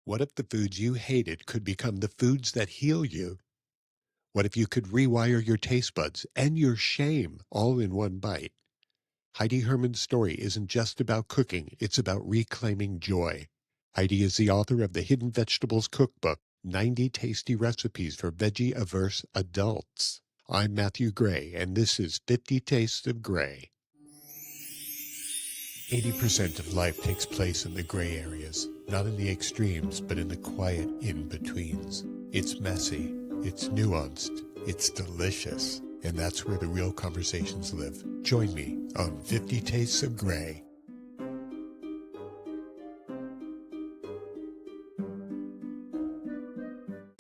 What if the foods you hated could become the foods that heal you? What if you could rewire your taste buds and your shame all in one bite? Heidi Herman's story isn't just about cooking, it's about reclaiming joy. Heidi is the author of the Hidden Vegetables Cookbook, 90 Tasty Recipes for Veggie-Averse Adults. I'm Matthew Gray, and this is 50 Tastes of Gray. 80% of life takes place in the gray areas, not in the extremes, but in the quiet in-betweens. It's messy, it's nuanced, it's delicious, and that's where the real conversations live. Join me on 50 Tastes of Gray.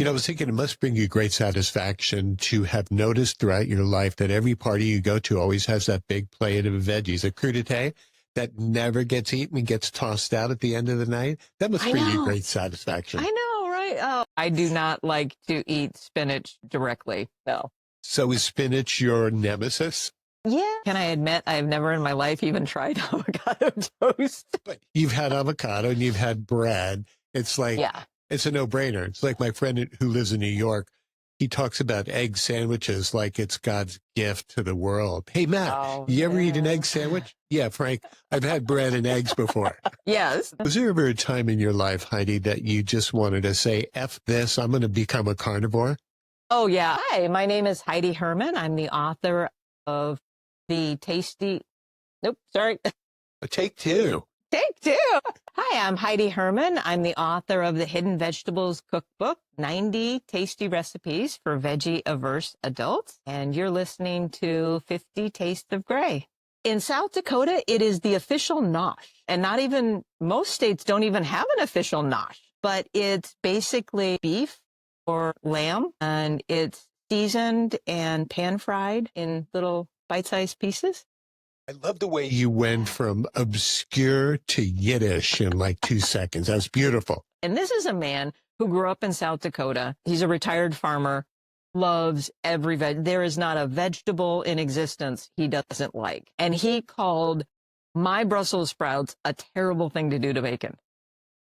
I was thinking it must bring you great satisfaction to have noticed throughout your life that every party you go to always has that big plate of veggies, a crudité that never gets eaten and gets tossed out at the end of the night. That must bring you great satisfaction. I know, right? Oh, I do not like to eat spinach directly, though. So is spinach your nemesis? Yeah. Can I admit I've never in my life even tried avocado toast? But you've had avocado and you've had bread. It's like, it's a no-brainer. It's like my friend who lives in New York. He talks about egg sandwiches like it's God's gift to the world. Hey, Matt, you ever eat an egg sandwich? Yeah, Frank, I've had bread and eggs before. Yes. Was there ever a time in your life, Heidi, that you just wanted to say, F this, I'm going to become a carnivore? Oh, yeah. Hi, my name is Heidi Herman. I'm the author of the tasty... Nope, sorry. Take two. Take two. Hi, I'm Heidi Herman. I'm the author of the Hidden Vegetables Cookbook, 90 Tasty Recipes for Veggie-Averse Adults. And you're listening to 50 Tastes of Gray. In South Dakota, it is the official nosh. And not even, most states don't even have an official nosh. But it's basically beef or lamb. And it's seasoned and pan-fried in little bite-sized pieces. I love the way you went from obscure to Yiddish in like 2 seconds. That's beautiful. And this is a man who grew up in South Dakota. He's a retired farmer, loves every There is not a vegetable in existence he doesn't like. And he called my Brussels sprouts a terrible thing to do to bacon.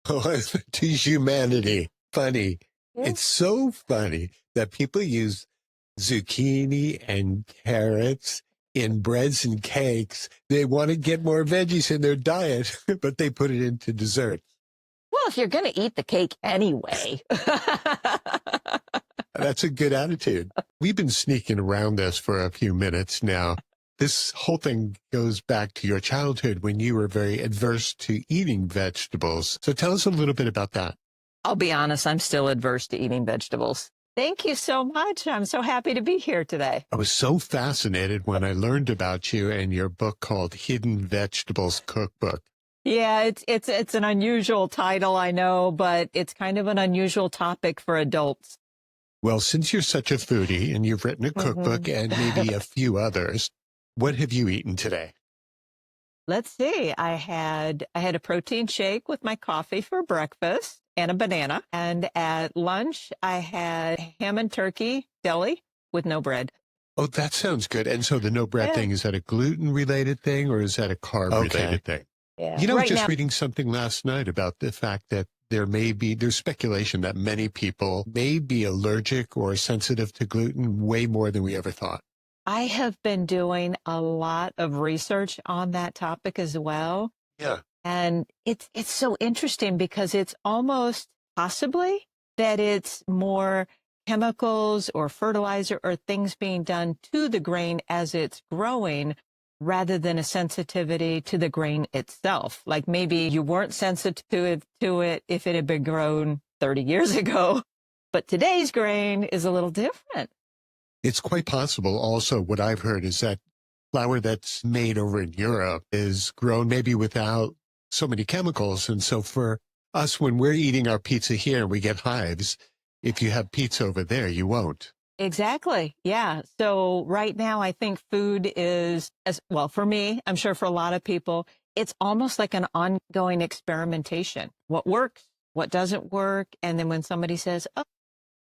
Oh, to humanity. Funny. Yeah. It's so funny that people use zucchini and carrots in breads and cakes. They want to get more veggies in their diet, but they put it into desserts. Well, if you're going to eat the cake anyway. That's a good attitude. We've been sneaking around this for a few minutes now. This whole thing goes back to your childhood when you were very adverse to eating vegetables. So tell us a little bit about that. I'll be honest, I'm still adverse to eating vegetables. Thank you so much. I'm so happy to be here today. I was so fascinated when I learned about you and your book called Hidden Vegetables Cookbook. Yeah, it's an unusual title, I know, but it's kind of an unusual topic for adults. Well, since you're such a foodie and you've written a cookbook and maybe a few others, what have you eaten today? Let's see. I had a protein shake with my coffee for breakfast and a banana. And at lunch, I had ham and turkey deli with no bread. Oh, that sounds good. And so the no bread thing, is that a gluten-related thing or is that a carb-related thing? Yeah. I was just reading something last night about the fact that there's speculation that many people may be allergic or sensitive to gluten way more than we ever thought. I have been doing a lot of research on that topic as well. Yeah. And it's so interesting because it's almost possibly that it's more chemicals or fertilizer or things being done to the grain as it's growing rather than a sensitivity to the grain itself. Like maybe you weren't sensitive to it if it had been grown 30 years ago, but today's grain is a little different. It's quite possible. Also, what I've heard is that flour that's made over in Europe is grown maybe without so many chemicals. And so for us, when we're eating our pizza here and we get hives, if you have pizza over there, you won't. Exactly. Yeah. So right now, I think food is, as well, for me, I'm sure for a lot of people, it's almost like an ongoing experimentation. What works, what doesn't work. And then when somebody says, oh,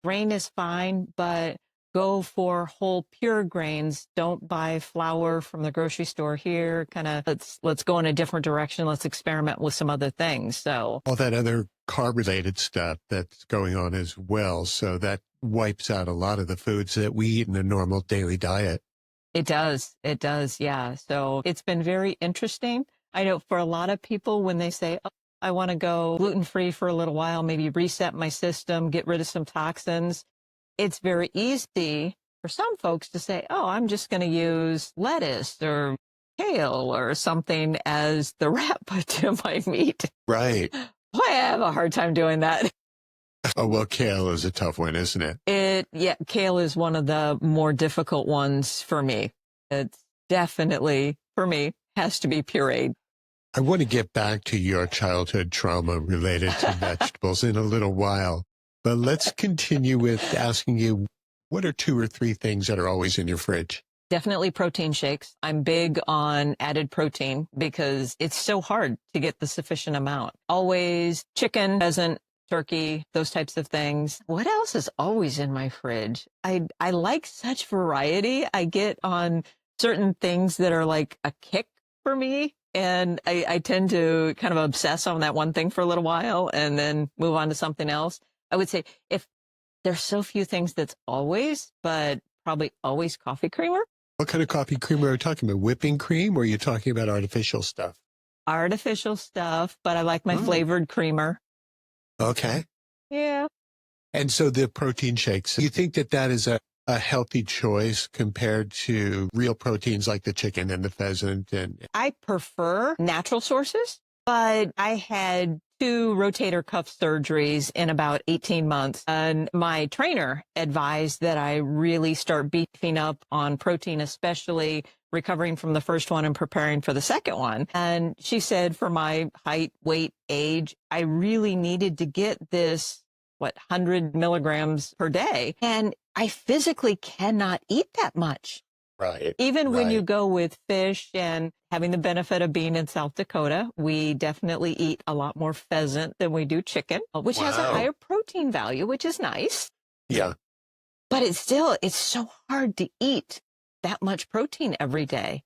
grain is fine, but go for whole pure grains. Don't buy flour from the grocery store here. Kind of let's go in a different direction. Let's experiment with some other things. So all that other carb-related stuff that's going on as well. So that wipes out a lot of the foods that we eat in a normal daily diet. It does. It does. Yeah. So it's been very interesting. I know for a lot of people, when they say, oh, I want to go gluten-free for a little while, maybe reset my system, get rid of some toxins, it's very easy for some folks to say, oh, I'm just going to use lettuce or kale or something as the wrap to my meat. Right. Boy, I have a hard time doing that. Oh, well, kale is a tough one, isn't it? Yeah, kale is one of the more difficult ones for me. It's definitely, for me, has to be pureed. I want to get back to your childhood trauma related to vegetables in a little while, but let's continue with asking you, what are 2 or 3 things that are always in your fridge? Definitely protein shakes. I'm big on added protein because it's so hard to get the sufficient amount. Always chicken, pheasant, turkey, those types of things. What else is always in my fridge? I like such variety. I get on certain things that are like a kick for me. And I tend to kind of obsess on that one thing for a little while and then move on to something else. I would say if there's so few things that's always, but probably always coffee creamer. What kind of coffee creamer are you talking about? Whipping cream, or are you talking about artificial stuff? Artificial stuff, but I like my flavored creamer. Okay. Yeah. And so the protein shakes, you think that that is a healthy choice compared to real proteins like the chicken and the pheasant? And I prefer natural sources, but I had 2 rotator cuff surgeries in about 18 months. And my trainer advised that I really start beefing up on protein, especially recovering from the first one and preparing for the second one. And she said for my height, weight, age, I really needed to get this, 100 milligrams per day. And I physically cannot eat that much. right. Even when you Right. go with fish and having the benefit of being in South Dakota, we definitely eat a lot more pheasant than we do chicken, which has a Wow. higher protein value, which is nice. Yeah. But it's so hard to eat that much protein every day.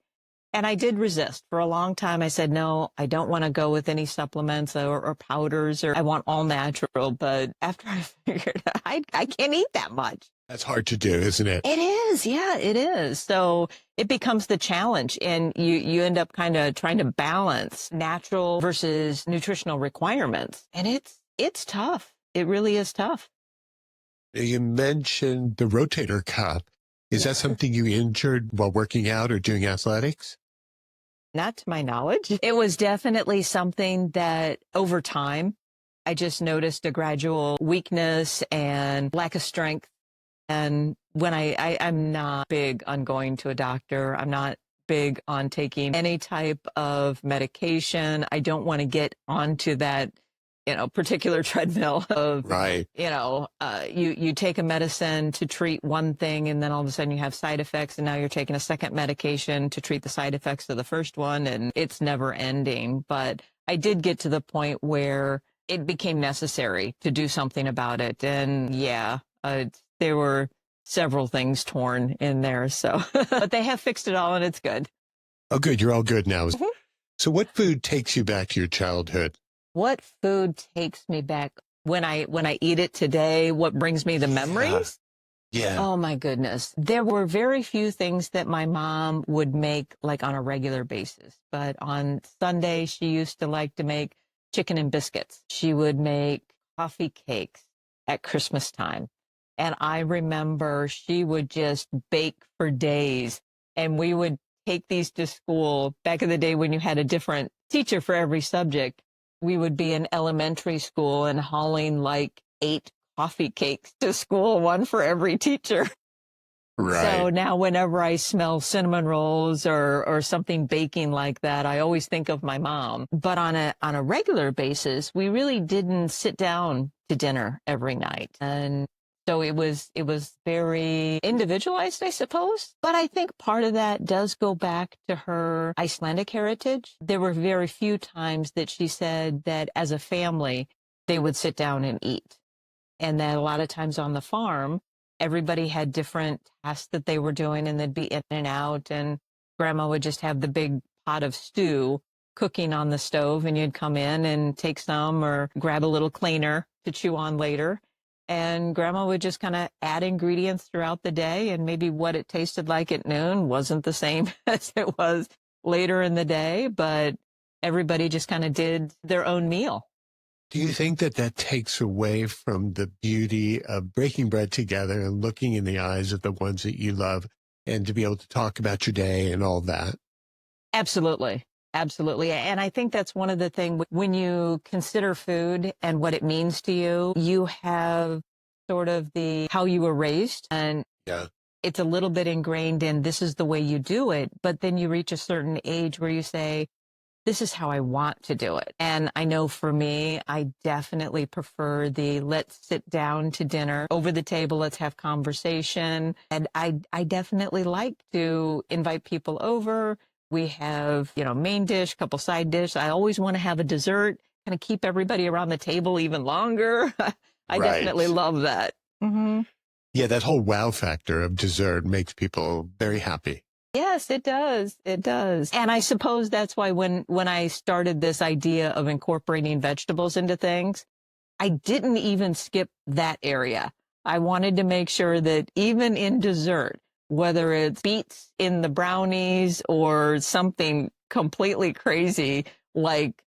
And I did resist for a long time. I said, no, I don't want to go with any supplements or powders, or I want all natural. But after I figured out, I can't eat that much. That's hard to do, isn't it? It is. Yeah, it is. So it becomes the challenge, and you end up kind of trying to balance natural versus nutritional requirements. And it's tough. It really is tough. You mentioned the rotator cuff. Is that something you injured while working out or doing athletics? Not to my knowledge. It was definitely something that over time, I just noticed a gradual weakness and lack of strength. And when I'm not big on going to a doctor, I'm not big on taking any type of medication. I don't want to get onto that, particular treadmill of, Right. you take a medicine to treat one thing, and then all of a sudden you have side effects, and now you're taking a second medication to treat the side effects of the first one, and it's never ending. But I did get to the point where it became necessary to do something about it. And yeah, there were several things torn in there. So, but they have fixed it all, and it's good. Oh, good. You're all good now. Mhm. So what food takes you back to your childhood? What food takes me back when I eat it today? What brings me the memories? Yeah. Oh my goodness. There were very few things that my mom would make like on a regular basis. But on Sunday, she used to like to make chicken and biscuits. She would make coffee cakes at Christmas time. And I remember she would just bake for days, and we would take these to school. Back in the day when you had a different teacher for every subject, we would be in elementary school and hauling like 8 coffee cakes to school, one for every teacher. Right. So now whenever I smell cinnamon rolls or something baking like that, I always think of my mom. But on a regular basis, we really didn't sit down to dinner every night. And so it was very individualized, I suppose. But I think part of that does go back to her Icelandic heritage. There were very few times that she said that as a family, they would sit down and eat. And that a lot of times on the farm, everybody had different tasks that they were doing, and they'd be in and out. And grandma would just have the big pot of stew cooking on the stove and you'd come in and take some or grab a little cleaner to chew on later. And grandma would just kind of add ingredients throughout the day, and maybe what it tasted like at noon wasn't the same as it was later in the day, but everybody just kind of did their own meal. Do you think that that takes away from the beauty of breaking bread together and looking in the eyes of the ones that you love and to be able to talk about your day and all that? Absolutely. Absolutely. And I think that's one of the things when you consider food and what it means to you, you have sort of the how you were raised, and Yeah. it's a little bit ingrained in this is the way you do it. But then you reach a certain age where you say, this is how I want to do it. And I know for me, I definitely prefer the let's sit down to dinner over the table. Let's have conversation. And I definitely like to invite people over. We have, main dish, couple side dish. I always want to have a dessert, kind of keep everybody around the table even longer. I definitely Right. love that. Mm-hmm. Yeah, that whole wow factor of dessert makes people very happy. Yes, it does. It does. And I suppose that's why when I started this idea of incorporating vegetables into things, I didn't even skip that area. I wanted to make sure that even in dessert, whether it's beets in the brownies or something completely crazy like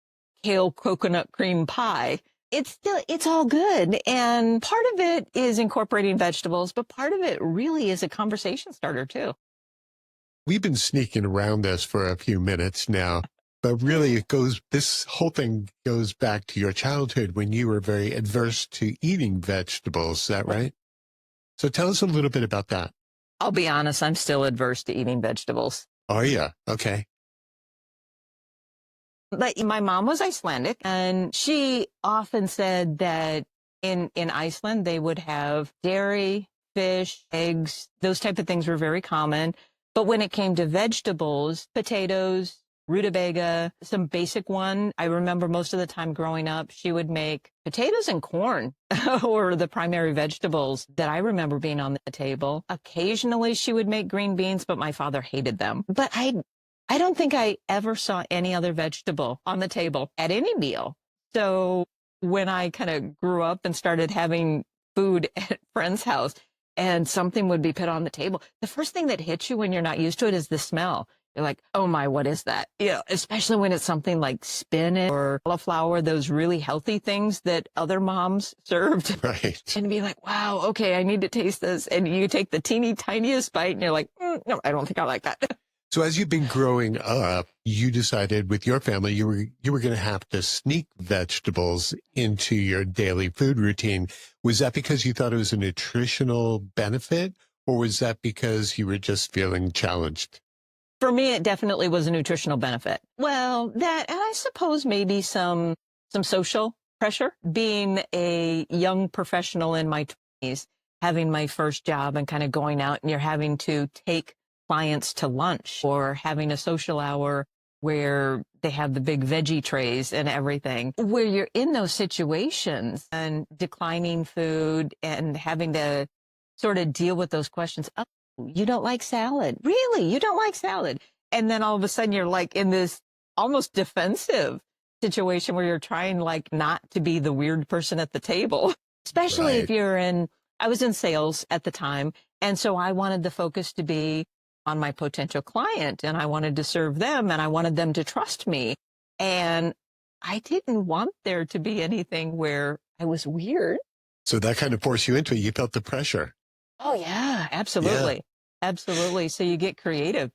kale coconut cream pie, it's all good. And part of it is incorporating vegetables, but part of it really is a conversation starter too. We've been sneaking around this for a few minutes now, but really this whole thing goes back to your childhood when you were very adverse to eating vegetables. Is that right? So tell us a little bit about that. I'll be honest, I'm still adverse to eating vegetables. Oh, yeah. Okay. But my mom was Icelandic, and she often said that in Iceland, they would have dairy, fish, eggs, those type of things were very common. But when it came to vegetables, potatoes, rutabaga, some basic one, I remember most of the time growing up, she would make potatoes and corn or the primary vegetables that I remember being on the table. Occasionally she would make green beans, but my father hated them. But I don't think I ever saw any other vegetable on the table at any meal. So when I kind of grew up and started having food at friends' house and something would be put on the table, the first thing that hits you when you're not used to it is the smell. You're like, oh my, what is that? Especially when it's something like spinach or cauliflower, those really healthy things that other moms served. Right. And be like, wow, okay, I need to taste this. And you take the teeny tiniest bite and you're like, no, I don't think I like that. So as you've been growing up, you decided with your family you were going to have to sneak vegetables into your daily food routine. Was that because you thought it was a nutritional benefit, or was that because you were just feeling challenged? For me, it definitely was a nutritional benefit. Well, that, and I suppose maybe some social pressure. Being a young professional in my 20s, having my first job and kind of going out and you're having to take clients to lunch or having a social hour where they have the big veggie trays and everything, where you're in those situations and declining food and having to sort of deal with those questions. Oh, you don't like salad? Really? You don't like salad? And then all of a sudden you're like in this almost defensive situation where you're trying like not to be the weird person at the table, especially if Right. I was in sales at the time. And so I wanted the focus to be on my potential client, and I wanted to serve them, and I wanted them to trust me. And I didn't want there to be anything where I was weird. So that kind of forced you into it. You felt the pressure. Oh, yeah, Yeah. absolutely. Absolutely. So you get creative.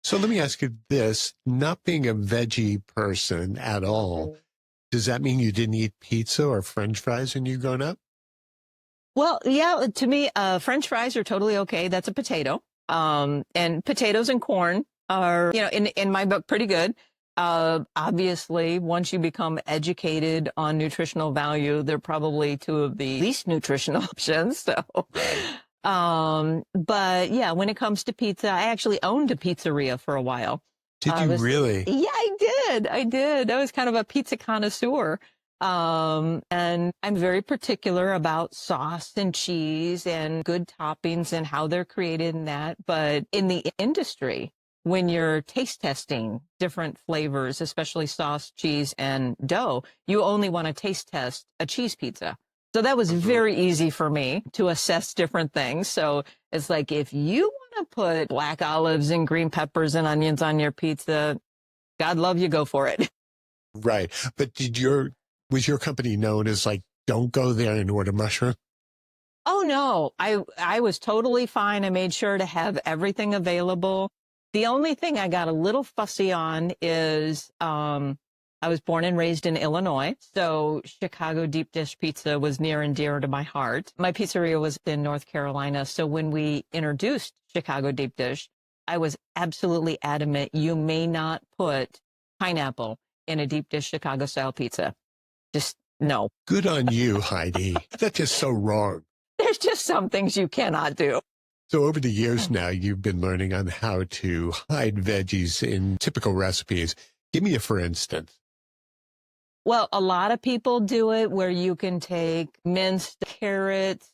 So let me ask you this, not being a veggie person at all, does that mean you didn't eat pizza or French fries when you growing up? Well, yeah, to me, French fries are totally okay. That's a potato. And potatoes and corn are, in my book, pretty good. Obviously, once you become educated on nutritional value, they're probably two of the least nutritional options. So, but yeah, when it comes to pizza, I actually owned a pizzeria for a while. Did you really? Yeah, I did. I did. I was kind of a pizza connoisseur. And I'm very particular about sauce and cheese and good toppings and how they're created and that. But in the industry, when you're taste testing different flavors, especially sauce, cheese, and dough, you only want to taste test a cheese pizza. So that was very easy for me to assess different things. So it's like, if you want to put black olives and green peppers and onions on your pizza, God love you, go for it. Right. But was your company known as like, don't go there and order mushroom? Oh no, I was totally fine. I made sure to have everything available. The only thing I got a little fussy on is I was born and raised in Illinois, so Chicago deep dish pizza was near and dear to my heart. My pizzeria was in North Carolina, so when we introduced Chicago deep dish, I was absolutely adamant you may not put pineapple in a deep dish Chicago style pizza. Just no. Good on you, Heidi. That's just so wrong. There's just some things you cannot do. So over the years now, you've been learning on how to hide veggies in typical recipes. Give me a for instance. Well, a lot of people do it where you can take minced carrots,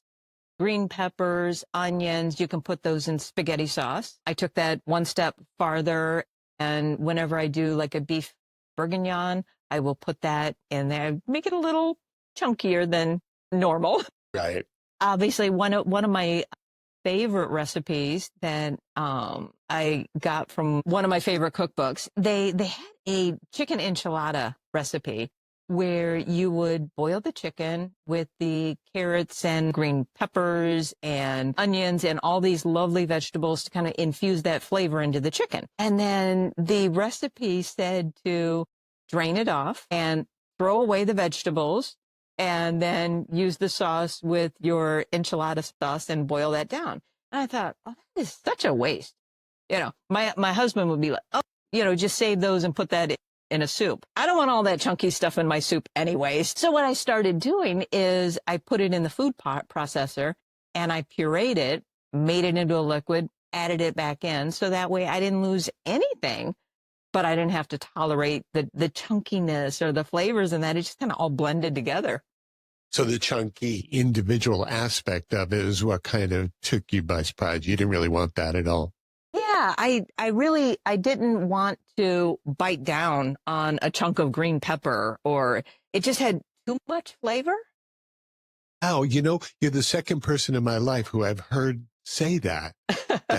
green peppers, onions. You can put those in spaghetti sauce. I took that one step farther, and whenever I do like a beef bourguignon, I will put that in there, make it a little chunkier than normal. Right. Obviously, one of my favorite recipes that I got from one of my favorite cookbooks, they had a chicken enchilada recipe where you would boil the chicken with the carrots and green peppers and onions and all these lovely vegetables to kind of infuse that flavor into the chicken. And then the recipe said to drain it off and throw away the vegetables, and then use the sauce with your enchilada sauce and boil that down. And I thought, oh, that is such a waste. You know, my husband would be like, oh, just save those and put that in a soup. I don't want all that chunky stuff in my soup anyways. So what I started doing is I put it in the food processor and I pureed it, made it into a liquid, added it back in. So that way I didn't lose anything, but I didn't have to tolerate the chunkiness or the flavors, and that it just kind of all blended together. So the chunky individual aspect of it is what kind of took you by surprise. You didn't really want that at all. Yeah, I didn't want to bite down on a chunk of green pepper, or it just had too much flavor. Oh, you're the second person in my life who I've heard say that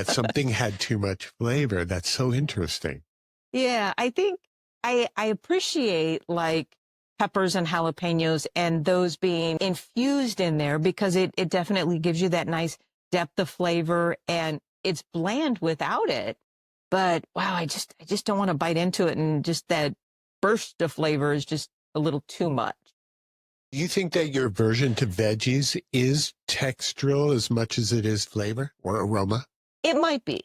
something had too much flavor. That's so interesting. Yeah, I think I appreciate like peppers and jalapenos and those being infused in there because it definitely gives you that nice depth of flavor, and it's bland without it. But wow, I just don't want to bite into it, and just that burst of flavor is just a little too much. Do you think that your aversion to veggies is textural as much as it is flavor or aroma? It might be.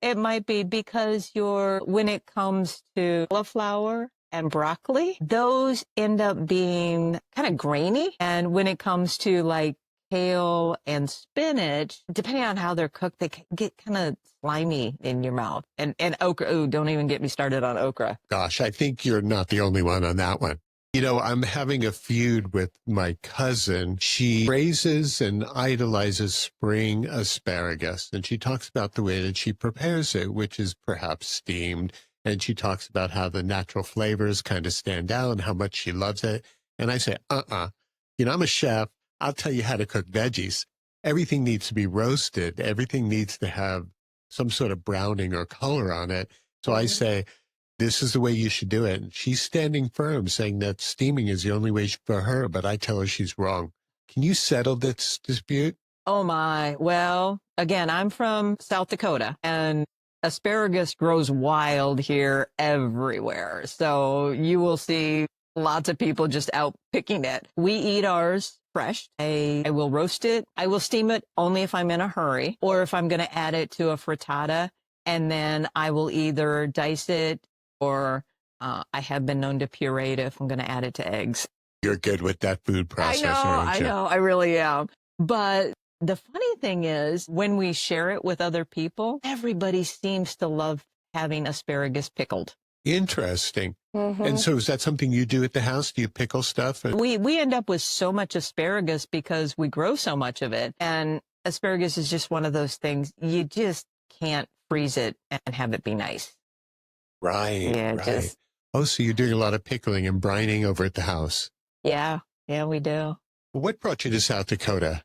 It might be because when it comes to cauliflower and broccoli, those end up being kind of grainy. And when it comes to like kale and spinach, depending on how they're cooked, they can get kind of slimy in your mouth. And okra, ooh, don't even get me started on okra. Gosh, I think you're not the only one on that one. I'm having a feud with my cousin. She praises and idolizes spring asparagus, and she talks about the way that she prepares it, which is perhaps steamed. And she talks about how the natural flavors kind of stand out and how much she loves it. And I say, I'm a chef. I'll tell you how to cook veggies. Everything needs to be roasted. Everything needs to have some sort of browning or color on it. So I say, this is the way you should do it. And she's standing firm, saying that steaming is the only way for her, but I tell her she's wrong. Can you settle this dispute? Oh my. Well, again, I'm from South Dakota, and asparagus grows wild here everywhere. So you will see lots of people just out picking it. We eat ours fresh. I will roast it. I will steam it only if I'm in a hurry, or if I'm going to add it to a frittata, and then I will either dice it, or I have been known to puree it if I'm going to add it to eggs. You're good with that food processor, aren't you? I know, I really am. But the funny thing is, when we share it with other people, everybody seems to love having asparagus pickled. Interesting. Mm-hmm. And so is that something you do at the house? Do you pickle stuff? We end up with so much asparagus because we grow so much of it. And asparagus is just one of those things you just can't freeze it and have it be nice. Right, Yeah, right. just, Oh, so you're doing a lot of pickling and brining over at the house. yeah, yeah, we do. What brought you to South Dakota?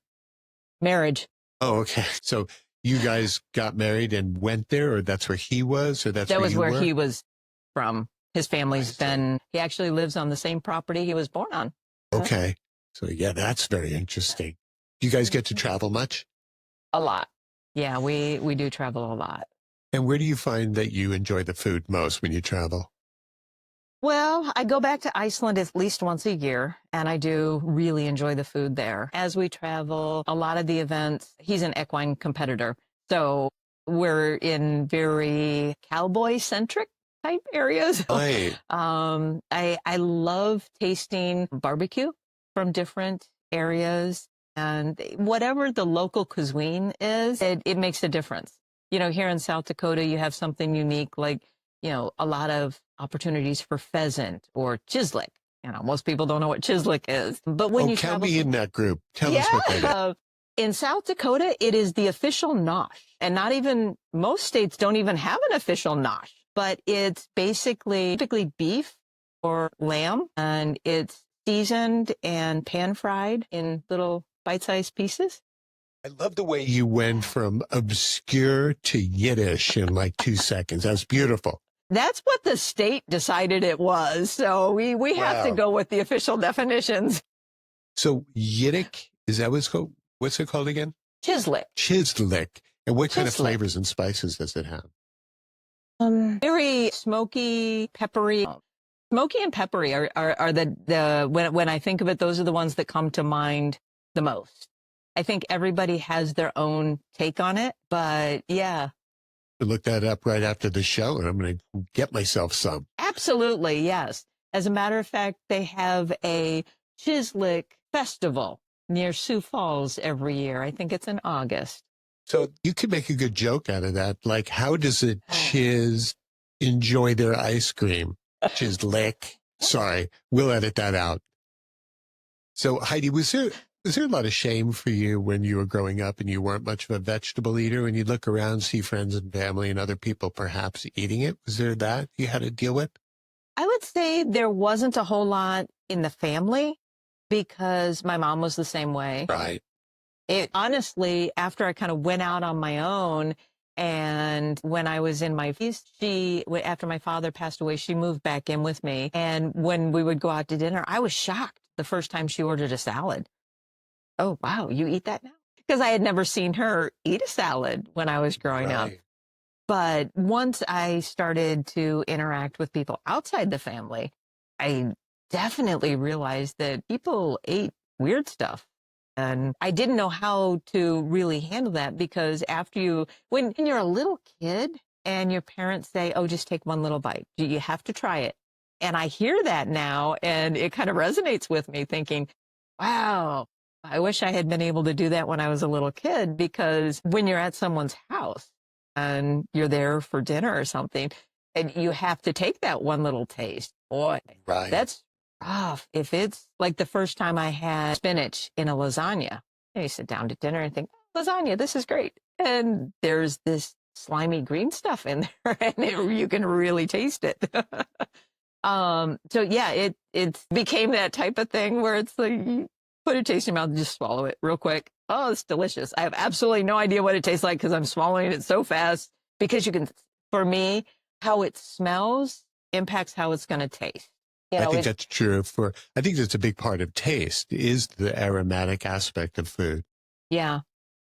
Marriage. Oh, okay. So you guys got married and went there, or that's where he was, or that's That where was you where were? he was from. His I family's see. been, he actually lives on the same property he was born on. Okay. So yeah, that's very interesting. Do you guys get to travel much? A lot. Yeah, we do travel a lot. And where do you find that you enjoy the food most when you travel? Well, I go back to Iceland at least once a year, and I do really enjoy the food there. As we travel, a lot of the events, he's an equine competitor. So we're in very cowboy centric type areas. Right. I love tasting barbecue from different areas, and whatever the local cuisine is, it makes a difference. You know, here in South Dakota, you have something unique like, you know, a lot of opportunities for pheasant or chislic. You know, most people don't know what chislic is, but when Oh, you count travel, me in that group. Tell yeah, us what that is. in South Dakota, it is the official nosh, and not even most states don't even have an official nosh, but it's basically typically beef or lamb, and it's seasoned and pan fried in little bite-sized pieces. I love the way you went from obscure to Yiddish in like 2 seconds. That's beautiful. That's what the state decided it was. So we have to Wow. go with the official definitions. So Yiddish, is that what's called? What's it called again? Chislic. Chislic. And what kind of Chislic. flavors and spices does it have? Very smoky, peppery. Smoky and peppery are the when I think of it, those are the ones that come to mind the most. I think everybody has their own take on it, but yeah, Look that up right after the show, and I'm going to get myself some. absolutely, yes. As a matter of fact, they have a Chislic festival near Sioux Falls every year. I think it's in August. So you could make a good joke out of that. Like, how does a chiz enjoy their ice cream? Chislick. Sorry, we'll edit that out. So Heidi, was there a lot of shame for you when you were growing up and you weren't much of a vegetable eater, and you look around, see friends and family and other people perhaps eating it? Was there that you had to deal with? I would say there wasn't a whole lot in the family because my mom was the same way. Right. It honestly, after I kind of went out on my own, and when I was in my 50s, after my father passed away, she moved back in with me. And when we would go out to dinner, I was shocked the first time she ordered a salad. Oh, wow, you eat that now? Because I had never seen her eat a salad when I was growing up. Right. But once I started to interact with people outside the family, I definitely realized that people ate weird stuff. And I didn't know how to really handle that because when you're a little kid and your parents say, oh, just take one little bite, you have to try it. And I hear that now and it kind of resonates with me thinking, wow, I wish I had been able to do that when I was a little kid, because when you're at someone's house and you're there for dinner or something, and you have to take that one little taste. Boy, Right. that's rough. If it's like the first time I had spinach in a lasagna, you sit down to dinner and think, lasagna, this is great. And there's this slimy green stuff in there and you can really taste it. So yeah, it became that type of thing where it's like, you put a taste in your mouth and just swallow it real quick. Oh, it's delicious. I have absolutely no idea what it tastes like because I'm swallowing it so fast. Because for me, how it smells impacts how it's going to taste. You I know, think that's true I think that's a big part of taste is the aromatic aspect of food. yeah,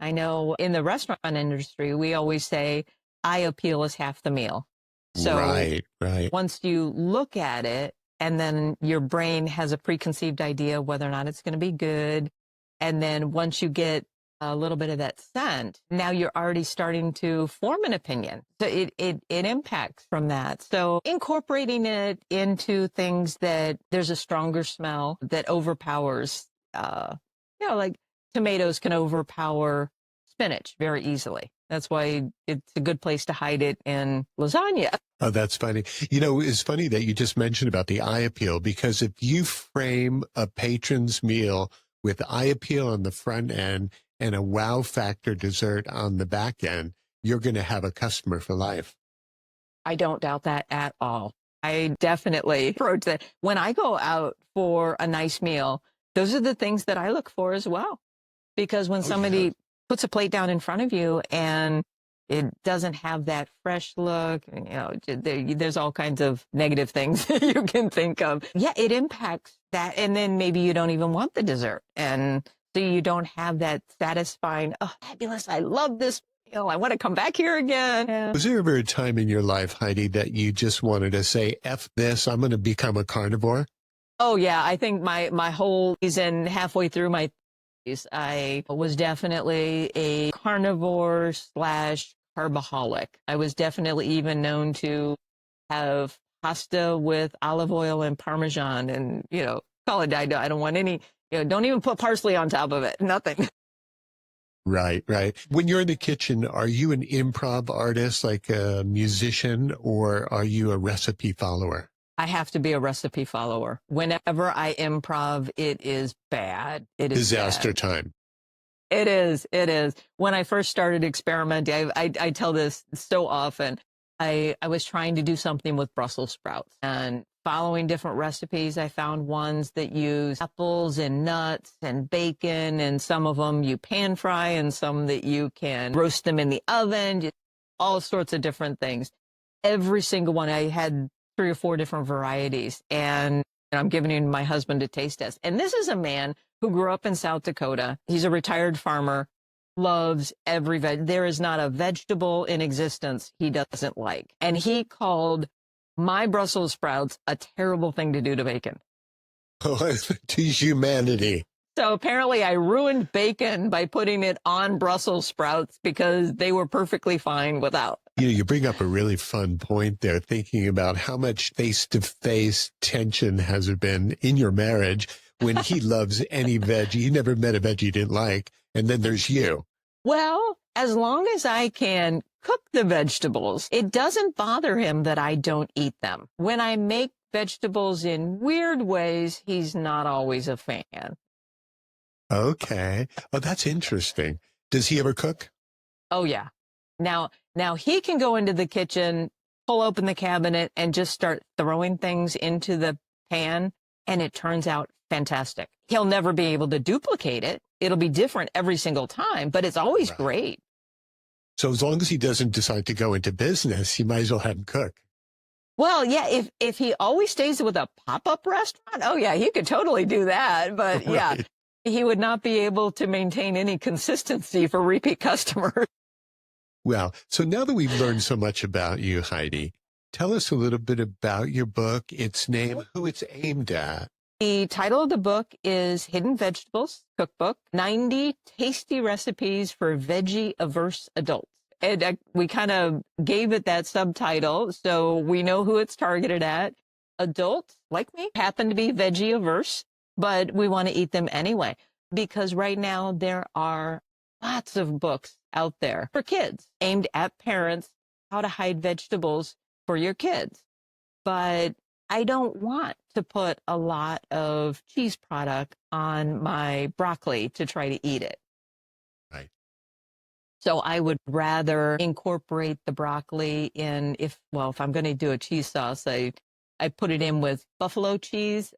I know in the restaurant industry, we always say eye appeal is half the meal. So Right, right. once you look at it and then your brain has a preconceived idea whether or not it's going to be good. And then once you get a little bit of that scent, now you're already starting to form an opinion. So it impacts from that. So incorporating it into things that there's a stronger smell that overpowers, like tomatoes can overpower spinach very easily. That's why it's a good place to hide it in lasagna. Oh, that's funny. It's funny that you just mentioned about the eye appeal, because if you frame a patron's meal with eye appeal on the front end and a wow factor dessert on the back end, you're going to have a customer for life. I don't doubt that at all. I definitely approach that. When I go out for a nice meal, those are the things that I look for as well. Because when Oh, yeah. somebody puts a plate down in front of you and it doesn't have that fresh look, there's all kinds of negative things you can think of. Yeah, it impacts that. And then maybe you don't even want the dessert. And so you don't have that satisfying, oh, fabulous, I love this meal, I want to come back here again. Yeah. Was there ever a time in your life, Heidi, that you just wanted to say, F this, I'm going to become a carnivore? Oh, yeah. I think my whole season, halfway through my 30s, I was definitely a carnivore slash carbaholic. I was definitely even known to have pasta with olive oil and Parmesan and, call it, I don't want any, don't even put parsley on top of it. Nothing. Right, right. When you're in the kitchen, are you an improv artist, like a musician, or are you a recipe follower? I have to be a recipe follower. Whenever I improv, it is bad. It is Disaster bad. time. It is. It is. When I first started experimenting, I tell this so often. I was trying to do something with Brussels sprouts and following different recipes. I found ones that use apples and nuts and bacon, and some of them you pan fry and some that you can roast them in the oven, all sorts of different things. Every single one, I had 3 or 4 different varieties, and I'm giving it to my husband to taste test. And this is a man who grew up in South Dakota. He's a retired farmer, loves every there is not a vegetable in existence he doesn't like. And he called my Brussels sprouts a terrible thing to do to bacon. Oh, to humanity. So apparently I ruined bacon by putting it on Brussels sprouts because they were perfectly fine without. You bring up a really fun point there, thinking about how much face-to-face tension has there been in your marriage when he loves any veggie. He never met a veggie he didn't like. And then there's you. Well, as long as I can cook the vegetables, it doesn't bother him that I don't eat them. When I make vegetables in weird ways, he's not always a fan. Okay. Oh, that's interesting. Does he ever cook? Oh, yeah. Now he can go into the kitchen, pull open the cabinet, and just start throwing things into the pan, and it turns out fantastic. He'll never be able to duplicate it. It'll be different every single time, but it's always great. So as long as he doesn't decide to go into business, you might as well have him cook. Well, yeah, if he always stays with a pop-up restaurant, oh, yeah, he could totally do that. But, yeah, he would not be able to maintain any consistency for repeat customers. Well, so now that we've learned so much about you, Heidi, tell us a little bit about your book, its name, who it's aimed at. The title of the book is Hidden Vegetables Cookbook, 90 Tasty Recipes for Veggie-Averse Adults. And we kind of gave it that subtitle, so we know who it's targeted at. Adults, like me, happen to be veggie-averse, but we want to eat them anyway. Because right now there are lots of books out there for kids aimed at parents, how to hide vegetables for your kids. But I don't want to put a lot of cheese product on my broccoli to try to eat it. Right. So I would rather incorporate the broccoli in, if I'm going to do a cheese sauce, I put it in with buffalo cheese,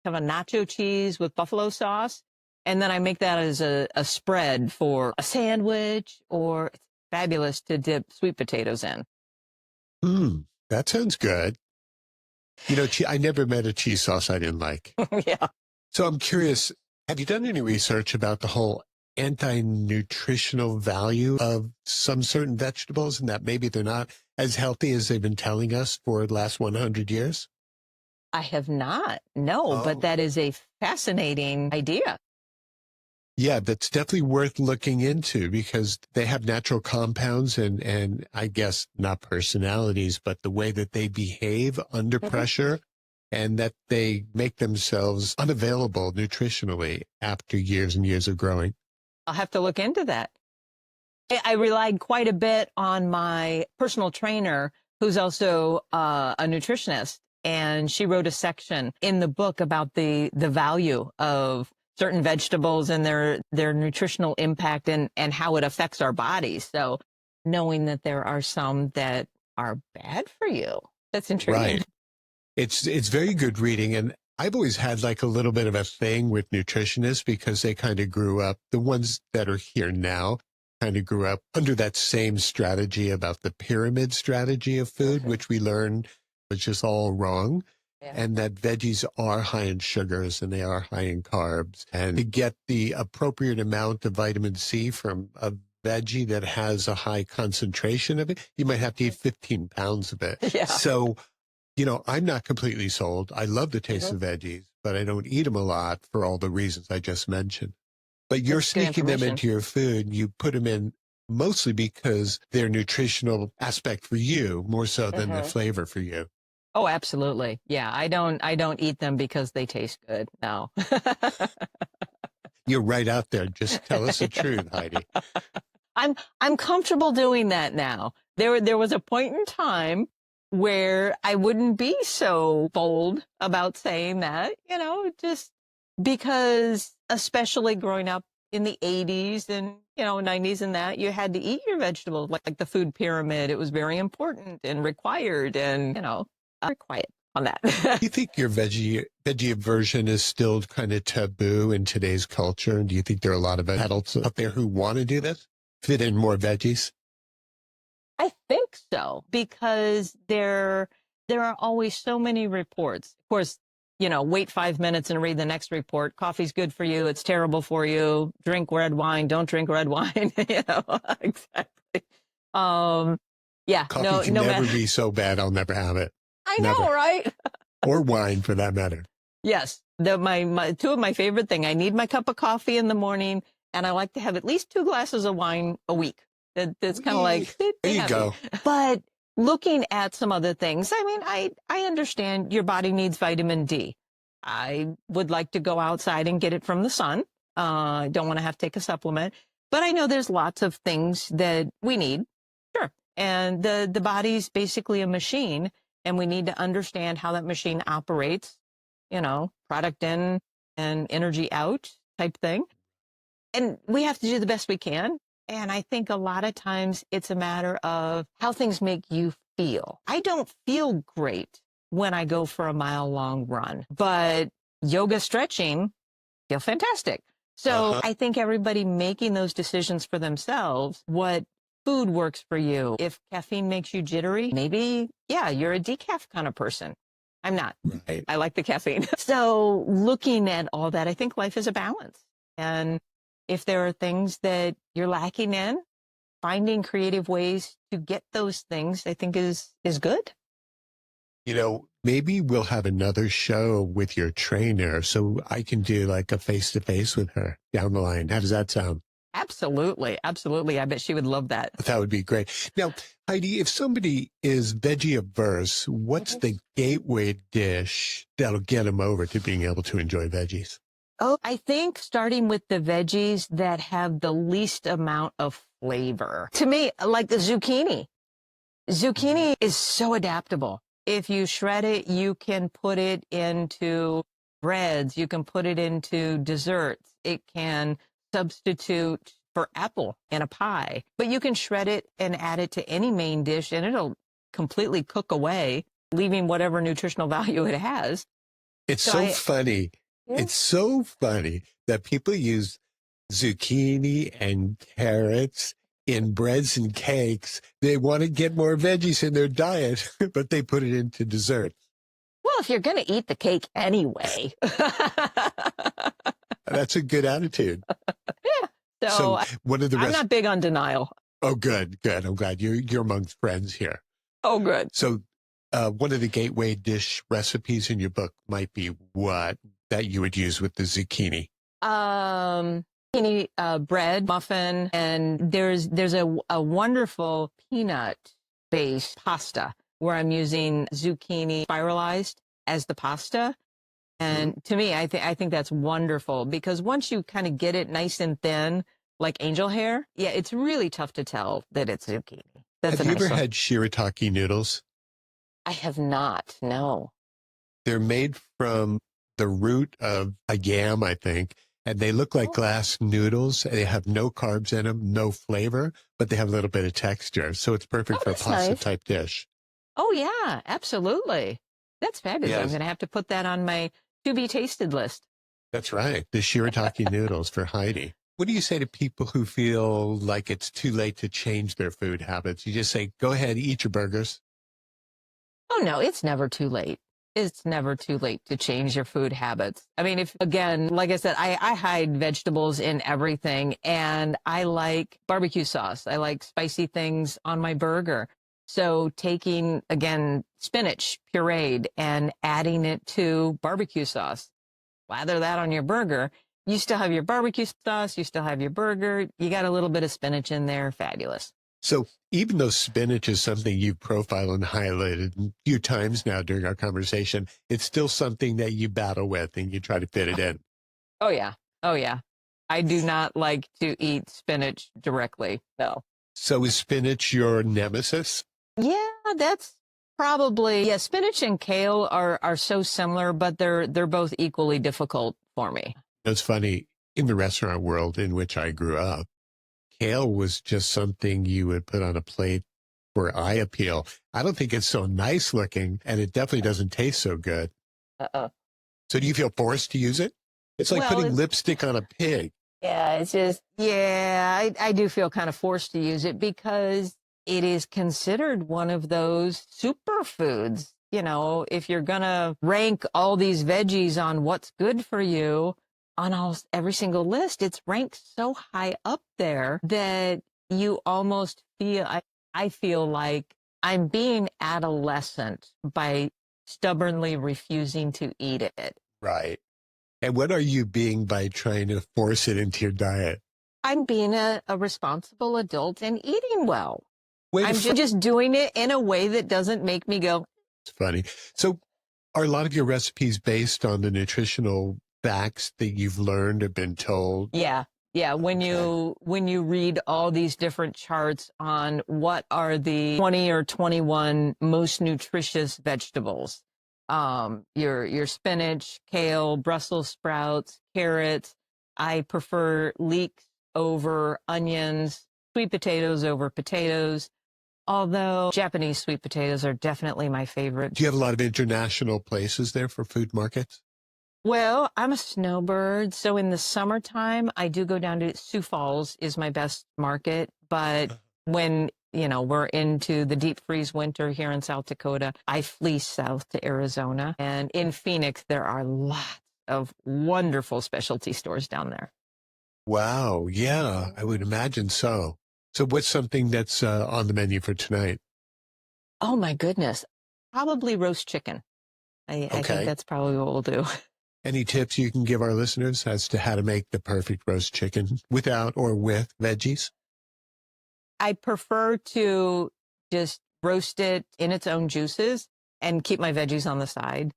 have a nacho cheese with buffalo sauce, and then I make that as a spread for a sandwich, or it's fabulous to dip sweet potatoes in. That sounds good. I never met a cheese sauce I didn't like. Yeah. So I'm curious, have you done any research about the whole anti-nutritional value of some certain vegetables and that maybe they're not as healthy as they've been telling us for the last 100 years? I have not. No, but that is a fascinating idea. Yeah, that's definitely worth looking into because they have natural compounds and I guess not personalities, but the way that they behave under pressure and that they make themselves unavailable nutritionally after years and years of growing. I'll have to look into that. I relied quite a bit on my personal trainer, who's also a nutritionist, and she wrote a section in the book about the value of certain vegetables and their nutritional impact and how it affects our bodies. So knowing that there are some that are bad for you. That's intriguing. Right. It's very good reading. And I've always had like a little bit of a thing with nutritionists because they kind of grew up, the ones that are here now kind of grew up under that same strategy about the pyramid strategy of food, which we learned was just all wrong. Yeah. And that veggies are high in sugars and they are high in carbs. And to get the appropriate amount of vitamin C from a veggie that has a high concentration of it, you might have to eat 15 pounds of it. Yeah. So, you know, I'm not completely sold. I love the taste of veggies, but I don't eat them a lot for all the reasons I just mentioned. But you're That's good sneaking them information. into your food. You put them in mostly because they're nutritional aspect for you more so than the flavor for you. Oh, absolutely. Yeah, I don't eat them because they taste good. No. You're right out there. Just tell us the truth, Heidi. I'm comfortable doing that now. There was a point in time where I wouldn't be so bold about saying that, you know, just because especially growing up in the 80s and, you know, 90s and that, you had to eat your vegetables like the food pyramid. It was very important and required and, you know, very quiet on that. Do you think your veggie aversion is still kind of taboo in today's culture? Do you think there are a lot of adults out there who want to do this? Fit in more veggies? I think so, because there are always so many reports. Of course, you know, wait 5 minutes and read the next report. Coffee's good for you. It's terrible for you. Drink red wine. Don't drink red wine. You know, exactly. Yeah. Coffee can no never matter. be so bad. I'll never have it. I know, Never. right? Or wine for that matter. Yes. My two of my favorite thing. I need my cup of coffee in the morning, and I like to have at least 2 glasses of wine a week. That's kind of like, there you go. But looking at some other things, I mean, I understand your body needs vitamin D. I would like to go outside and get it from the sun. I don't want to have to take a supplement, but I know there's lots of things that we need. Sure. And the body's basically a machine, and we need to understand how that machine operates, you know, product in and energy out type thing. And we have to do the best we can. And I think a lot of times it's a matter of how things make you feel. I don't feel great when I go for a mile-long run, but yoga stretching feel fantastic. So I think everybody making those decisions for themselves, what food works for you. If caffeine makes you jittery, maybe, yeah, you're a decaf kind of person. I'm not. Right. I like the caffeine. So looking at all that, I think life is a balance. And if there are things that you're lacking in, finding creative ways to get those things, I think is good. You know, maybe we'll have another show with your trainer so I can do like a face-to-face with her down the line. How does that sound? Absolutely. Absolutely. I bet she would love that. That would be great. Now, Heidi, if somebody is veggie-averse, what's the gateway dish that'll get them over to being able to enjoy veggies? Oh, I think starting with the veggies that have the least amount of flavor. To me, like the zucchini. Zucchini is so adaptable. If you shred it, you can put it into breads. You can put it into desserts. It can substitute for apple in a pie. But you can shred it and add it to any main dish, and it'll completely cook away, leaving whatever nutritional value it has. It's so funny. It's so funny that people use zucchini and carrots in breads and cakes. They want to get more veggies in their diet, but they put it into dessert. Well, if you're going to eat the cake anyway. That's a good attitude. Yeah. So one of the I'm not big on denial. Oh, good. I'm glad you're amongst friends here. Oh, good. So one of the gateway dish recipes in your book might be what that you would use with the zucchini? Zucchini bread, muffin, and there's a wonderful peanut-based pasta where I'm using zucchini spiralized as the pasta. And to me, I think that's wonderful because once you kind of get it nice and thin, like angel hair, yeah, it's really tough to tell that it's zucchini. Have you ever had shirataki noodles? I have not, no. They're made from the root of a yam, I think, And they look like Oh, glass noodles. They have no carbs in them, no flavor, but they have a little bit of texture. So it's perfect oh, for a that's pasta nice. type dish. Oh, yeah, absolutely. That's fabulous. I'm Yes, going to have to put that on my to be tasted list. that's right. The shirataki noodles for Heidi. What do you say to people who feel like it's too late to change their food habits? You just say, go ahead, eat your burgers. Oh, no, it's never too late. It's never too late to change your food habits. I mean, if again, like I said, I hide vegetables in everything and I like barbecue sauce. I like spicy things on my burger. So taking, again, spinach pureed and adding it to barbecue sauce, lather that on your burger. You still have your barbecue sauce. You still have your burger. You got a little bit of spinach in there. Fabulous. So even though spinach is something you profile and highlighted a few times now during our conversation, it's still something that you battle with and you try to fit it in. Oh, yeah. Oh, yeah. I do not like to eat spinach directly. No. So is spinach your nemesis? Yeah, that's probably, yeah, spinach and kale are so similar, but they're both equally difficult for me. It's funny, in the restaurant world in which I grew up, kale was just something you would put on a plate for eye appeal. I don't think it's so nice looking, and it definitely doesn't taste so good. Uh-uh. So do you feel forced to use it? It's like Well, putting it's, lipstick on a pig. yeah, it's just, yeah, I do feel kind of forced to use it because it is considered one of those superfoods. You know, if you're going to rank all these veggies on what's good for you on almost every single list, it's ranked so high up there that you almost feel, I feel like I'm being adolescent by stubbornly refusing to eat it. Right. And what are you being by trying to force it into your diet? I'm being a responsible adult and eating well. Way to I'm just doing it in a way that doesn't make me go, It's funny. So are a lot of your recipes based on the nutritional facts that you've learned or been told? yeah, yeah. Okay. When you read all these different charts on what are the 20 or 21 most nutritious vegetables, your spinach, kale, Brussels sprouts, carrots. I prefer leeks over onions, sweet potatoes over potatoes. Although Japanese sweet potatoes are definitely my favorite. Do you have a lot of international places there for food markets? Well, I'm a snowbird, so in the summertime, I do go down to Sioux Falls is my best market. But when, you know, we're into the deep freeze winter here in South Dakota, I flee south to Arizona. And in Phoenix, there are lots of wonderful specialty stores down there. Wow. Yeah, I would imagine so. So what's something that's on the menu for tonight? Oh my goodness. Probably roast chicken. I think Okay. that's probably what we'll do. Any tips you can give our listeners as to how to make the perfect roast chicken without or with veggies? I prefer to just roast it in its own juices and keep my veggies on the side.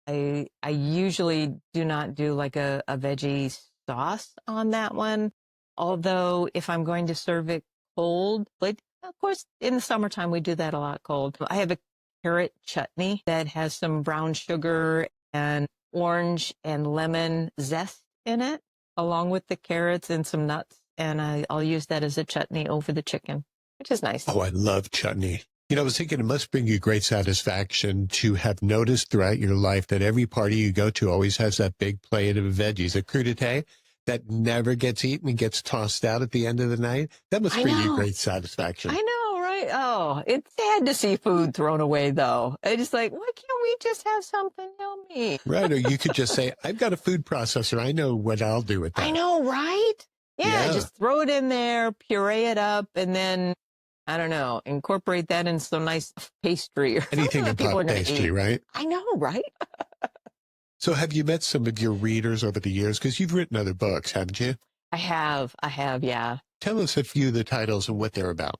I usually do not do like a veggie sauce on that one. Although if I'm going to serve it cold, like of course in the summertime we do that a lot cold. I have a carrot chutney that has some brown sugar and orange and lemon zest in it, along with the carrots and some nuts. And I'll use that as a chutney over the chicken, which is nice. Oh, I love chutney. You know, I was thinking it must bring you great satisfaction to have noticed throughout your life that every party you go to always has that big plate of veggies, a crudité that never gets eaten and gets tossed out at the end of the night. That must I bring you know. great satisfaction. I know, right? Oh, it's sad to see food thrown away, though. I just like, why can't we just have something yummy? Right. Or you could just say, I've got a food processor. I know what I'll do with I that. know, right? Yeah, Yeah. just throw it in there, puree it up, and then, I don't know, incorporate that in some nice pastry or Anything something in that people pot are going to pastry, eat. right? I know, right? So have you met some of your readers over the years? Because you've written other books, haven't you? I have, yeah. Tell us a few of the titles and what they're about.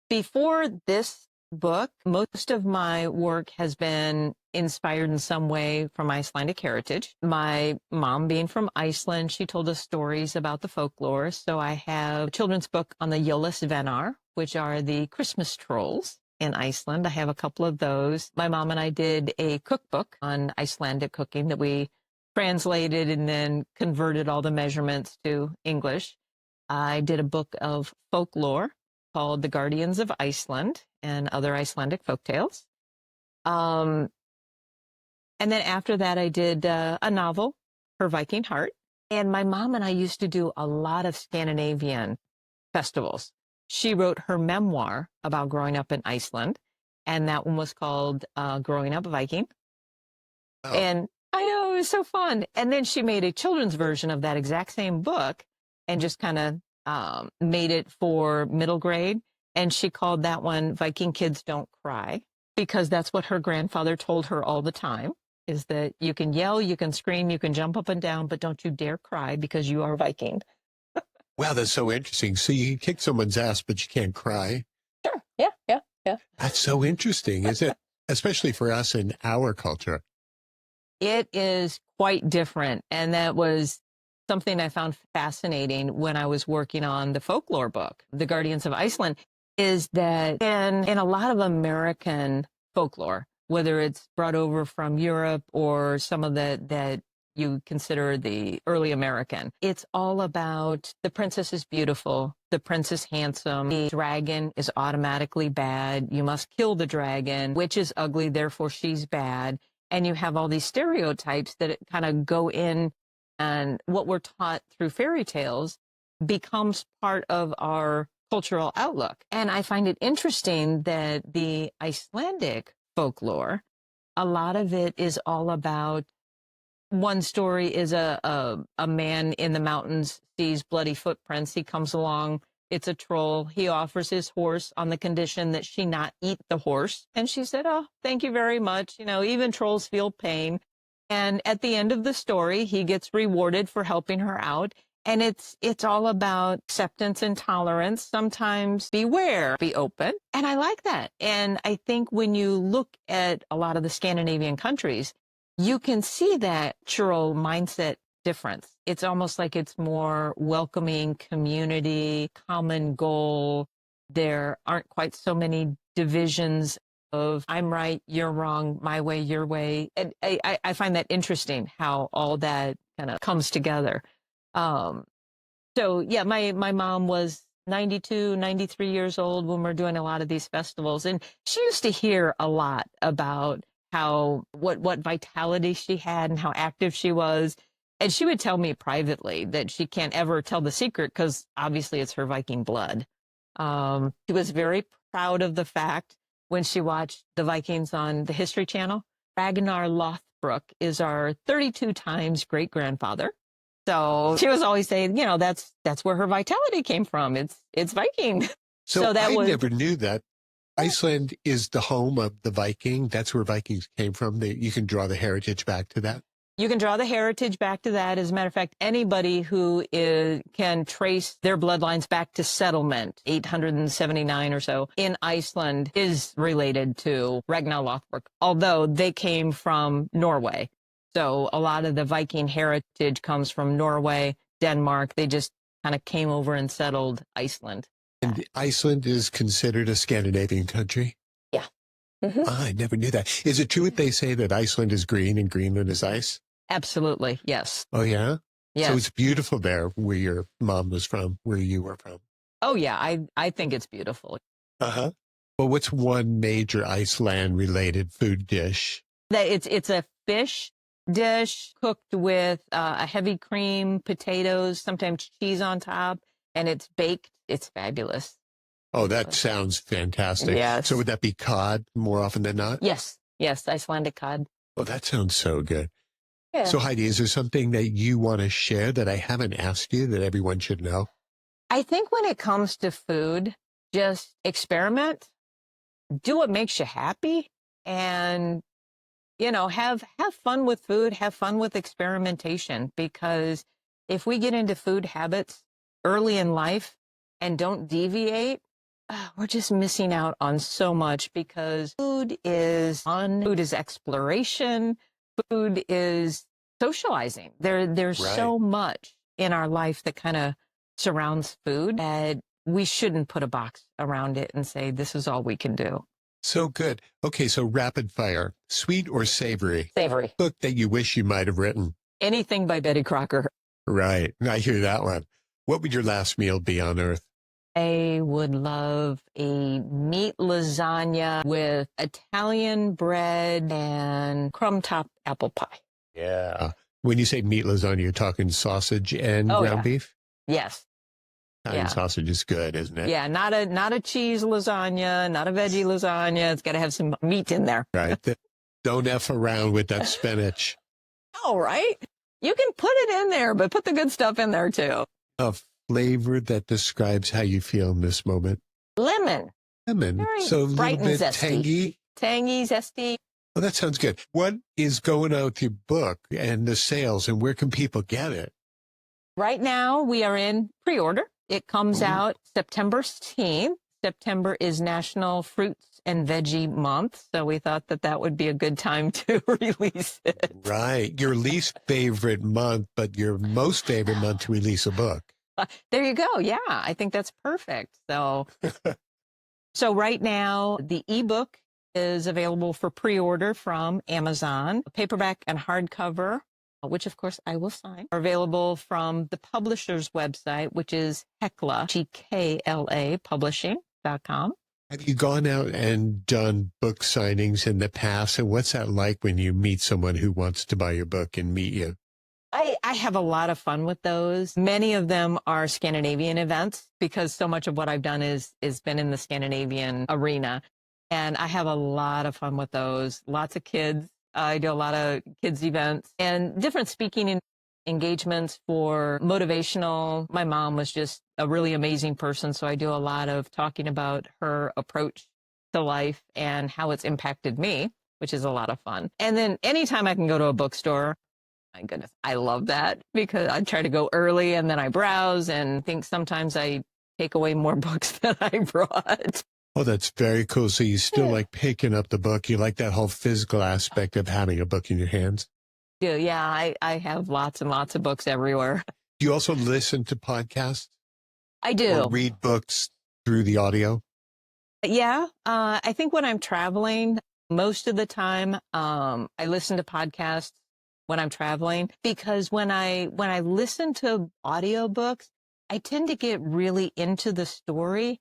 Before this book, most of my work has been inspired in some way from Icelandic heritage. My mom being from Iceland, she told us stories about the folklore. So I have a children's book on the Jólasveinar, which are the Christmas trolls in Iceland. I have a couple of those. My mom and I did a cookbook on Icelandic cooking that we translated and then converted all the measurements to English. I did a book of folklore called The Guardians of Iceland and Other Icelandic Folktales. And then after that, I did a novel, Her Viking Heart. And my mom and I used to do a lot of Scandinavian festivals. She wrote her memoir about growing up in Iceland, and that one was called Growing Up Viking. Oh, And I know, it was so fun. And then she made a children's version of that exact same book and just kind of made it for middle grade. And she called that one Viking Kids Don't Cry, because that's what her grandfather told her all the time, is that you can yell, you can scream, you can jump up and down, but don't you dare cry because you are Viking. wow, that's so interesting. So you can kick someone's ass, but you can't cry. Sure. Yeah, yeah, yeah. That's so interesting, is it? Especially for us in our culture. It is quite different. And that was something I found fascinating when I was working on the folklore book, The Guardians of Iceland, is that in a lot of American folklore, whether it's brought over from Europe or some of that you consider the early American, it's all about the princess is beautiful, the prince is handsome, the dragon is automatically bad, you must kill the dragon, witch is ugly, therefore she's bad. And you have all these stereotypes that kind of go in, and what we're taught through fairy tales becomes part of our cultural outlook. And I find it interesting that the Icelandic folklore, a lot of it is all about, one story is a man in the mountains sees bloody footprints. He comes along. It's a troll. He offers his horse on the condition that she not eat the horse. And she said, oh, thank you very much. You know, even trolls feel pain. And at the end of the story, he gets rewarded for helping her out. And it's all about acceptance and tolerance. Sometimes beware, be open. And I like that. And I think when you look at a lot of the Scandinavian countries, you can see that cultural mindset difference. It's almost like it's more welcoming, community, common goal. There aren't quite so many divisions of I'm right, you're wrong, my way, your way. And I find that interesting how all that kind of comes together. So yeah, my mom was 92, 93 years old when we're doing a lot of these festivals. And she used to hear a lot about what vitality she had and how active she was. And she would tell me privately that she can't ever tell the secret because obviously it's her Viking blood. She was very proud of the fact when she watched the Vikings on the History Channel. Ragnar Lothbrok is our 32 times great grandfather. So she was always saying, you know, that's where her vitality came from. It's Viking. So that I was never knew that. Iceland is the home of the Viking. That's where Vikings came from. You can draw the heritage back to that. You can draw the heritage back to that. As a matter of fact, anybody who can trace their bloodlines back to settlement, 879 or so, in Iceland is related to Ragnar Lothbrok, although they came from Norway. So a lot of the Viking heritage comes from Norway, Denmark. They just kind of came over and settled Iceland. And Iceland is considered a Scandinavian country? Yeah. Mm-hmm. I never knew that. Is it true that they say that Iceland is green and Greenland is ice? Absolutely. Yes. Oh, yeah? Yes. So it's beautiful there where your mom was from, where you were from. Oh, yeah. I think it's beautiful. Uh-huh. Well, what's one major Iceland-related food dish? It's a fish dish cooked with a heavy cream, potatoes, sometimes cheese on top, and it's baked. It's fabulous. Oh, that sounds fantastic. Yes. So would that be cod more often than not? Yes. Yes. Icelandic cod. Oh, that sounds so good. Yeah. So Heidi, is there something that you want to share that I haven't asked you that everyone should know? I think when it comes to food, just experiment, do what makes you happy, and, you know, have fun with food, have fun with experimentation, because if we get into food habits early in life and don't deviate, we're just missing out on so much, because food is fun, food is exploration, food is socializing. There's Right. so much in our life that kind of surrounds food that we shouldn't put a box around it and say, this is all we can do. So good. Okay, so rapid fire. Sweet or savory? Savory. Book that you wish you might have written. Anything by Betty Crocker. Right. I hear that one. What would your last meal be on earth? I would love a meat lasagna with Italian bread and crumb-topped apple pie. Yeah. When you say meat lasagna, you're talking sausage and Oh, ground yeah. beef? Yes. Italian Yeah. sausage is good, isn't it? Yeah, not a cheese lasagna, not a veggie lasagna. It's got to have some meat in there. Right. Don't F around with that spinach. All right. You can put it in there, but put the good stuff in there too. A flavor that describes how you feel in this moment. Lemon. Lemon. Very So a bright little and bit zesty. tangy. Tangy, zesty. Well, that sounds good. What is going on with your book and the sales, and where can people get it? Right now, we are in pre-order. It comes out September 16th. September is National Fruits and Veggie Month, so we thought that that would be a good time to release it. Right. Your least favorite month, but your most favorite month to release a book. There you go. Yeah, I think that's perfect. So right now, the ebook is available for pre-order from Amazon. Paperback and hardcover, which of course I will sign, are available from the publisher's website, which is Hekla, G-K-L-A, publishing.com. Have you gone out and done book signings in the past? And what's that like when you meet someone who wants to buy your book and meet you? I have a lot of fun with those. Many of them are Scandinavian events because so much of what I've done is been in the Scandinavian arena. And I have a lot of fun with those. Lots of kids. I do a lot of kids events and different speaking engagements for motivational. My mom was just a really amazing person. So I do a lot of talking about her approach to life and how it's impacted me, which is a lot of fun. And then anytime I can go to a bookstore, my goodness, I love that because I try to go early and then I browse and think sometimes I take away more books than I brought. Oh, that's very cool. So you still like picking up the book. You like that whole physical aspect of having a book in your hands. Yeah, I have lots and lots of books everywhere. Do you also listen to podcasts? I do. Or read books through the audio? Yeah, I think when I'm traveling, most of the time, I listen to podcasts when I'm traveling because when I listen to audiobooks, I tend to get really into the story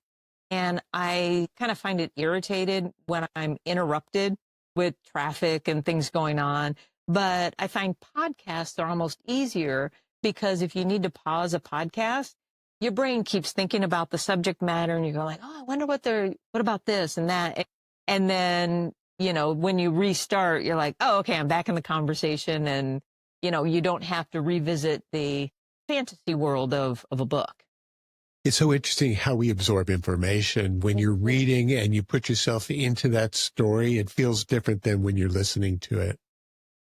and I kind of find it irritated when I'm interrupted with traffic and things going on. But I find podcasts are almost easier because if you need to pause a podcast, your brain keeps thinking about the subject matter and you go like, oh, I wonder what about this and that. And then, when you restart, you're like, oh, okay, I'm back in the conversation. And, you don't have to revisit the fantasy world of a book. It's so interesting how we absorb information. When you're reading and you put yourself into that story, it feels different than when you're listening to it.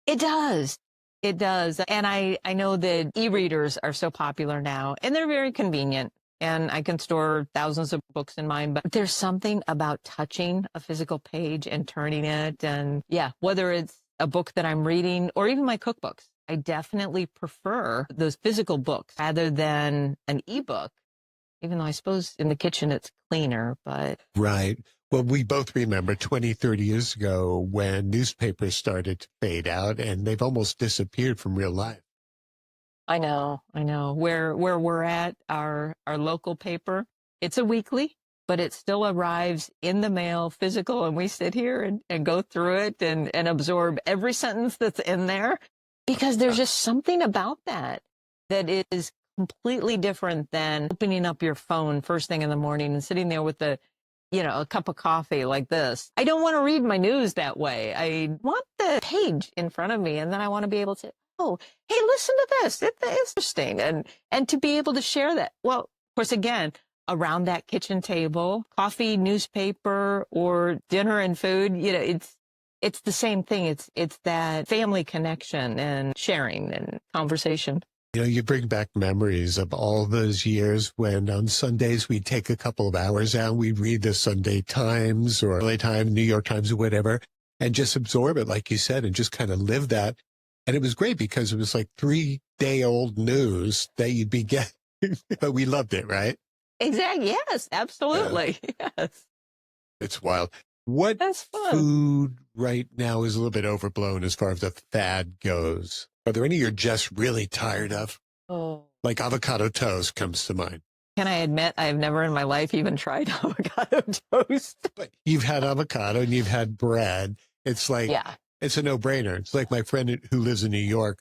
It does. It does. And I know that e-readers are so popular now and they're very convenient and I can store thousands of books in mine, but there's something about touching a physical page and turning it. And yeah, whether it's a book that I'm reading or even my cookbooks, I definitely prefer those physical books rather than an ebook, even though I suppose in the kitchen it's cleaner, but. Right. Well, we both remember 20, 30 years ago when newspapers started to fade out and they've almost disappeared from real life. I know. Where we're at, our local paper, it's a weekly, but it still arrives in the mail physical and we sit here and go through it and absorb every sentence that's in there because there's just something about that is completely different than opening up your phone first thing in the morning and sitting there with a cup of coffee like this. I don't want to read my news that way. I want the page in front of me and then I want to be able to, oh, hey, listen to this. It's interesting. And to be able to share that. Well, of course, again, around that kitchen table, coffee, newspaper, or dinner and food, it's the same thing. It's that family connection and sharing and conversation. You bring back memories of all those years when on Sundays we'd take a couple of hours out, we'd read the Sunday Times or LA Times, New York Times or whatever, and just absorb it, like you said, and just kind of live that. And it was great because it was like 3-day-old news that you'd be getting, but we loved it, right? Exactly. Yes, absolutely. Yeah. Yes. It's wild. What That's fun. food right now is a little bit overblown as far as the fad goes? Are there any you're just really tired of? Oh. Like avocado toast comes to mind. Can I admit I've never in my life even tried avocado toast? But you've had avocado and you've had bread. It's like, Yeah. it's a no-brainer. It's like my friend who lives in New York.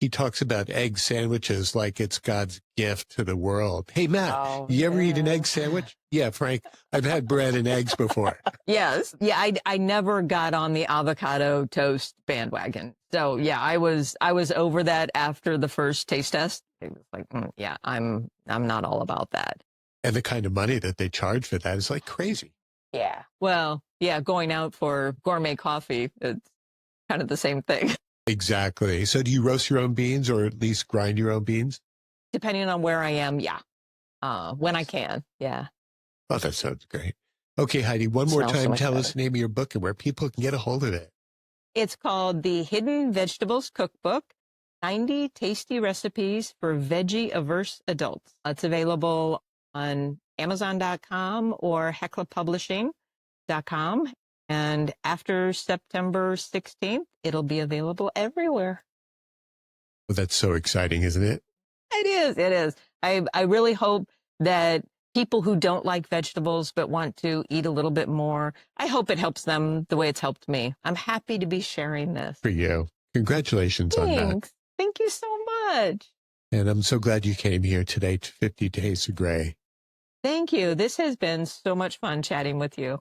He talks about egg sandwiches like it's God's gift to the world. Hey, Matt, Oh, you ever eat an yeah. egg sandwich? Yeah, Frank, I've had bread and eggs before. Yes. Yeah. I never got on the avocado toast bandwagon. So yeah, I was over that after the first taste test. It was like, yeah, I'm not all about that. And the kind of money that they charge for that is like crazy. Yeah. Well, yeah, going out for gourmet coffee, it's kind of the same thing. Exactly. So do you roast your own beans or at least grind your own beans? Depending on where I am, yeah. When I can, yeah. Oh, that sounds great. Okay, Heidi, one more Smells so time, much tell better. us the name of your book and where people can get a hold of it. It's called the Hidden Vegetables Cookbook, 90 Tasty Recipes for Veggie-Averse Adults. It's available on Amazon.com or HeclaPublishing.com. And after September 16th, it'll be available everywhere. Well, that's so exciting, isn't it? It is. It is. I really hope that people who don't like vegetables but want to eat a little bit more, I hope it helps them the way it's helped me. I'm happy to be sharing this. For you. Congratulations on that. Thanks. Thank you so much. And I'm so glad you came here today to 50 Days of Gray. Thank you. This has been so much fun chatting with you.